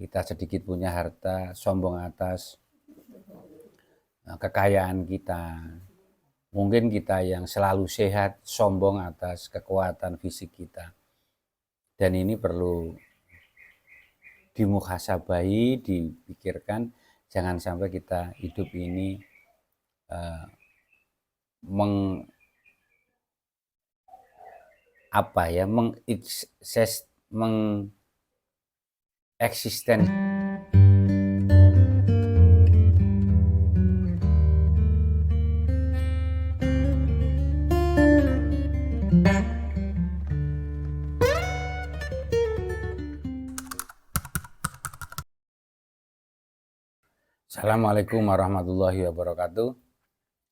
kita sedikit punya harta, sombong atas kekayaan kita. Mungkin kita yang selalu sehat, sombong atas kekuatan fisik kita. Dan ini perlu dimuhasabahi, dipikirkan, jangan sampai kita hidup ini mengeksisten. Assalamualaikum warahmatullahi wabarakatuh.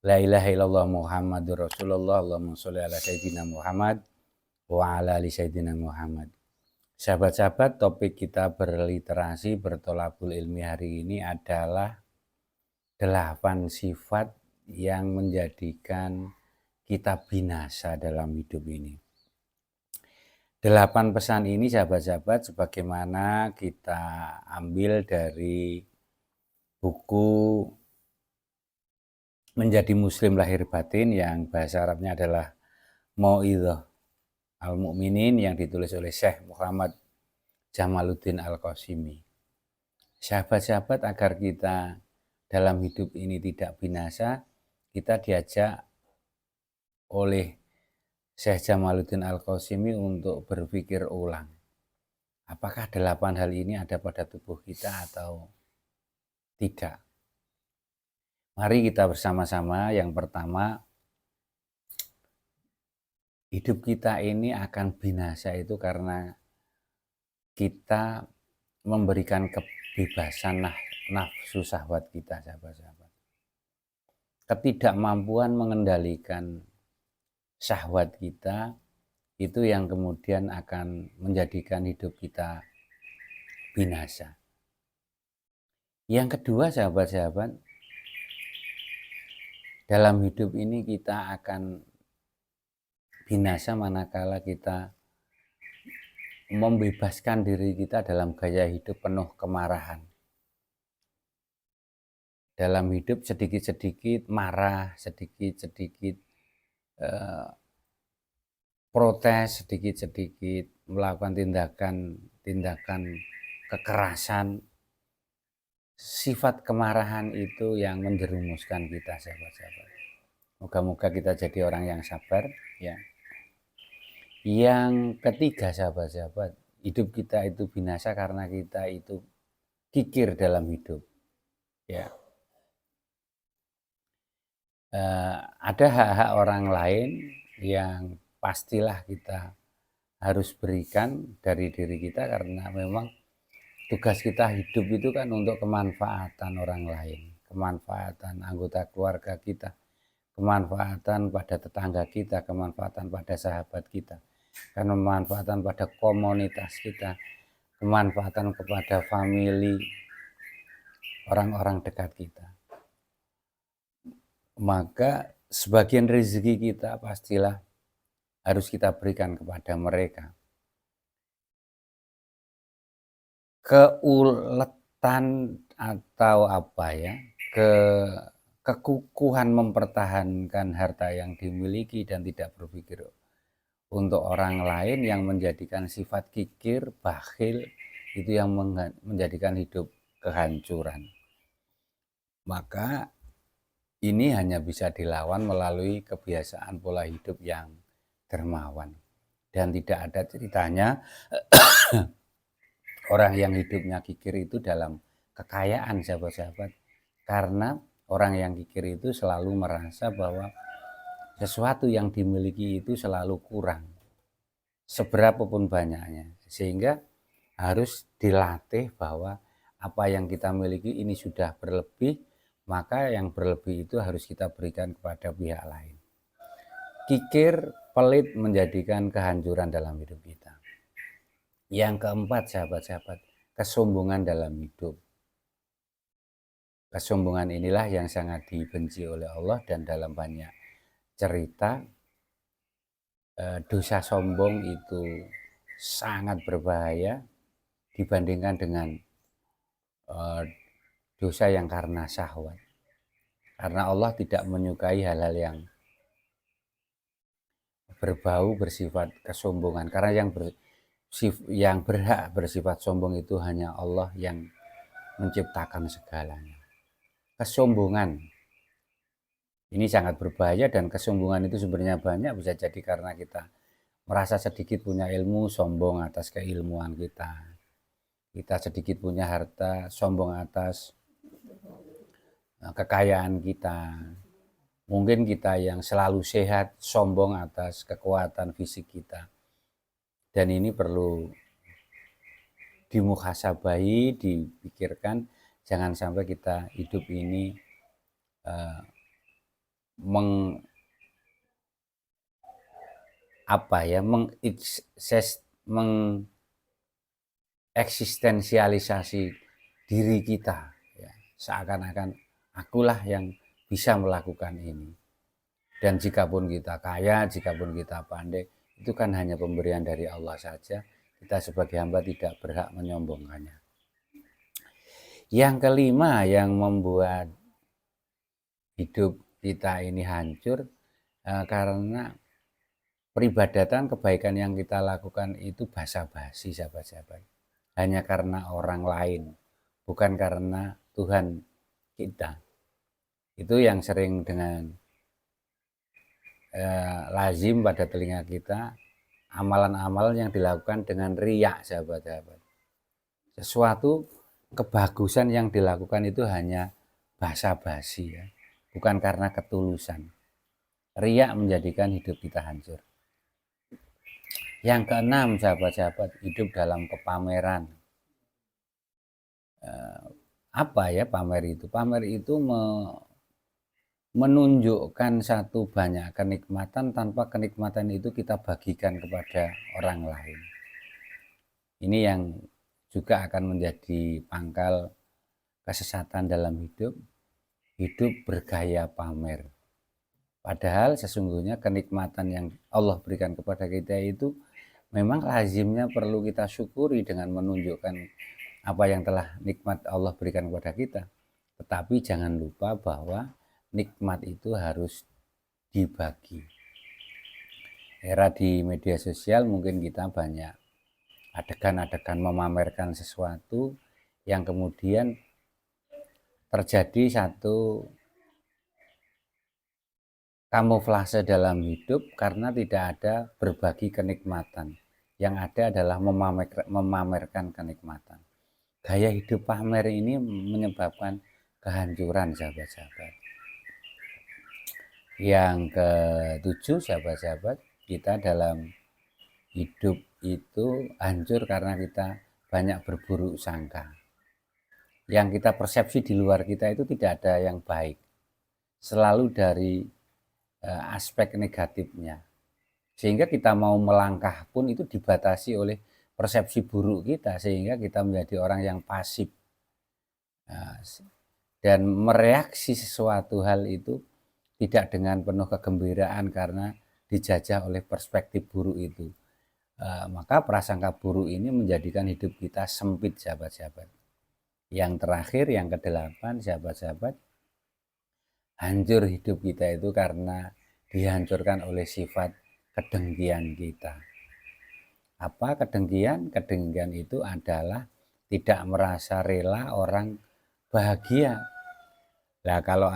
La ilaha illallah Muhammadur Rasulullah. Allahumma sholli ala sayyidina Muhammad wa ala ali sayyidina Muhammad. Sahabat-sahabat, topik kita berliterasi, bertolabul ilmi hari ini adalah 8 sifat yang menjadikan kita binasa dalam hidup ini. 8 pesan ini sahabat-sahabat sebagaimana kita ambil dari buku Menjadi Muslim Lahir Batin yang bahasa Arabnya adalah Mau'idhah Al-Mu'minin yang ditulis oleh Syekh Muhammad Jamaluddin Al-Qasimi. Sahabat-sahabat, agar kita dalam hidup ini tidak binasa, kita diajak oleh Syekh Jamaluddin Al-Qasimi untuk berpikir ulang. Apakah 8 hal ini ada pada tubuh kita atau tidak? Mari kita bersama-sama. Yang pertama, hidup kita ini akan binasa itu karena kita memberikan kebebasan nafsu syahwat kita, sahabat-sahabat. Ketidakmampuan mengendalikan syahwat kita itu yang kemudian akan menjadikan hidup kita binasa. Yang kedua, sahabat-sahabat, dalam hidup ini kita akan binasa manakala kita membebaskan diri kita dalam gaya hidup penuh kemarahan. Dalam hidup sedikit-sedikit marah, sedikit-sedikit protes, sedikit-sedikit melakukan tindakan kekerasan. Sifat kemarahan itu yang menjerumuskan kita, sahabat-sahabat. Moga-moga kita jadi orang yang sabar, ya. Yang ketiga, sahabat-sahabat, hidup kita itu binasa karena kita itu kikir dalam hidup, ya. Ada hak-hak orang lain yang pastilah kita harus berikan dari diri kita, karena memang tugas kita hidup itu kan untuk kemanfaatan orang lain, kemanfaatan anggota keluarga kita, kemanfaatan pada tetangga kita, kemanfaatan pada sahabat kita, kemanfaatan pada komunitas kita, kemanfaatan kepada famili, orang-orang dekat kita. Maka sebagian rezeki kita pastilah harus kita berikan kepada mereka. Keuletan atau kekukuhan mempertahankan harta yang dimiliki dan tidak berpikir untuk orang lain yang menjadikan sifat kikir, bakhil, itu yang menjadikan hidup kehancuran. Maka ini hanya bisa dilawan melalui kebiasaan pola hidup yang dermawan. Dan tidak ada ceritanya orang yang hidupnya kikir itu dalam kekayaan, sahabat-sahabat. Karena orang yang kikir itu selalu merasa bahwa sesuatu yang dimiliki itu selalu kurang, seberapapun banyaknya. Sehingga harus dilatih bahwa apa yang kita miliki ini sudah berlebih, maka yang berlebih itu harus kita berikan kepada pihak lain. Kikir, pelit menjadikan kehancuran dalam hidup kita. Yang keempat, sahabat-sahabat, kesombongan dalam hidup. Kesombongan inilah yang sangat dibenci oleh Allah, dan dalam banyak cerita dosa sombong itu sangat berbahaya dibandingkan dengan eh, dosa yang karena syahwat. Karena Allah tidak menyukai hal-hal yang berbau bersifat kesombongan. Karena yang berhak bersifat sombong itu hanya Allah yang menciptakan segalanya. Kesombongan ini sangat berbahaya, dan kesombongan itu sebenarnya banyak. Bisa jadi karena kita merasa sedikit punya ilmu, sombong atas keilmuan kita. Kita sedikit punya harta, sombong atas kekayaan kita. Mungkin kita yang selalu sehat, sombong atas kekuatan fisik kita. Dan ini perlu dimuhasabahi, dipikirkan, jangan sampai kita hidup ini mengeksistensialisasi diri kita, ya, seakan-akan akulah yang bisa melakukan ini. Dan jikapun kita kaya, jikapun kita pandai, itu kan hanya pemberian dari Allah saja. Kita sebagai hamba tidak berhak menyombongkannya. Yang kelima yang membuat hidup kita ini hancur, karena peribadatan kebaikan yang kita lakukan itu basa-basi, sahabat-sahabat. Hanya karena orang lain, bukan karena Tuhan kita. Itu yang sering dengan lazim pada telinga kita, amalan-amalan yang dilakukan dengan riya, sahabat-sahabat. Sesuatu kebagusan yang dilakukan itu hanya basa-basi, ya, bukan karena ketulusan. Riya menjadikan hidup kita hancur. Yang keenam, sahabat-sahabat, hidup dalam kepameran. Apa ya pamer itu? Pamer itu menunjukkan satu banyak kenikmatan tanpa kenikmatan itu kita bagikan kepada orang lain. Ini yang juga akan menjadi pangkal kesesatan dalam hidup bergaya pamer. Padahal sesungguhnya kenikmatan yang Allah berikan kepada kita itu memang lazimnya perlu kita syukuri dengan menunjukkan apa yang telah nikmat Allah berikan kepada kita. Tetapi jangan lupa bahwa nikmat itu harus dibagi. Era di media sosial mungkin kita banyak adegan-adegan memamerkan sesuatu yang kemudian terjadi satu kamuflase dalam hidup karena tidak ada berbagi kenikmatan. Yang ada adalah memamerkan kenikmatan. Gaya hidup pamer ini menyebabkan kehancuran, sahabat-sahabat. Yang ketujuh, sahabat-sahabat, kita dalam hidup itu hancur karena kita banyak berburuk sangka. Yang kita persepsi di luar kita itu tidak ada yang baik, selalu dari aspek negatifnya, sehingga kita mau melangkah pun itu dibatasi oleh persepsi buruk kita, sehingga kita menjadi orang yang pasif dan mereaksi sesuatu hal itu tidak dengan penuh kegembiraan karena dijajah oleh perspektif buruk itu. Maka prasangka buruk ini menjadikan hidup kita sempit, sahabat-sahabat. Yang terakhir, yang kedelapan, sahabat-sahabat, hancur hidup kita itu karena dihancurkan oleh sifat kedengkian kita. Apa kedengkian? Kedengkian itu adalah tidak merasa rela orang bahagia. Nah, kalau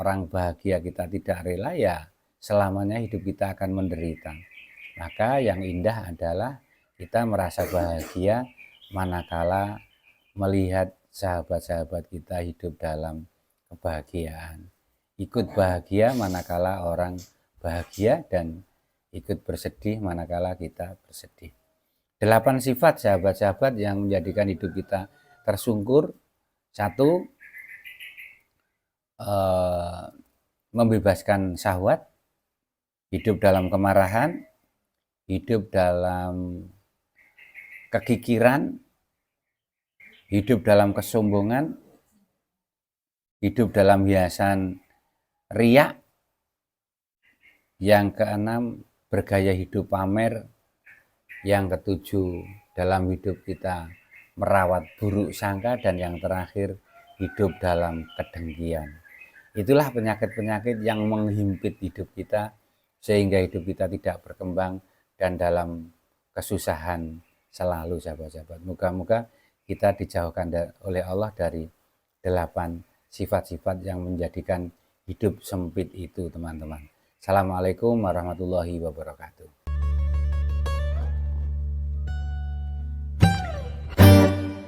orang bahagia kita tidak rela, ya selamanya hidup kita akan menderita. Maka yang indah adalah kita merasa bahagia manakala melihat sahabat-sahabat kita hidup dalam kebahagiaan. Ikut bahagia manakala orang bahagia, dan ikut bersedih manakala kita bersedih. 8 sifat, sahabat-sahabat, yang menjadikan hidup kita tersungkur. 1, membebaskan syahwat, hidup dalam kemarahan, hidup dalam kekikiran, hidup dalam kesombongan, hidup dalam hiasan riya. Yang keenam, bergaya hidup pamer. Yang ketujuh, dalam hidup kita merawat buruk sangka, dan yang terakhir hidup dalam kedengkian. Itulah penyakit-penyakit yang menghimpit hidup kita sehingga hidup kita tidak berkembang dan dalam kesusahan selalu, sahabat-sahabat. Moga-moga kita dijauhkan oleh Allah dari 8 sifat-sifat yang menjadikan hidup sempit itu, teman-teman. Assalamualaikum warahmatullahi wabarakatuh.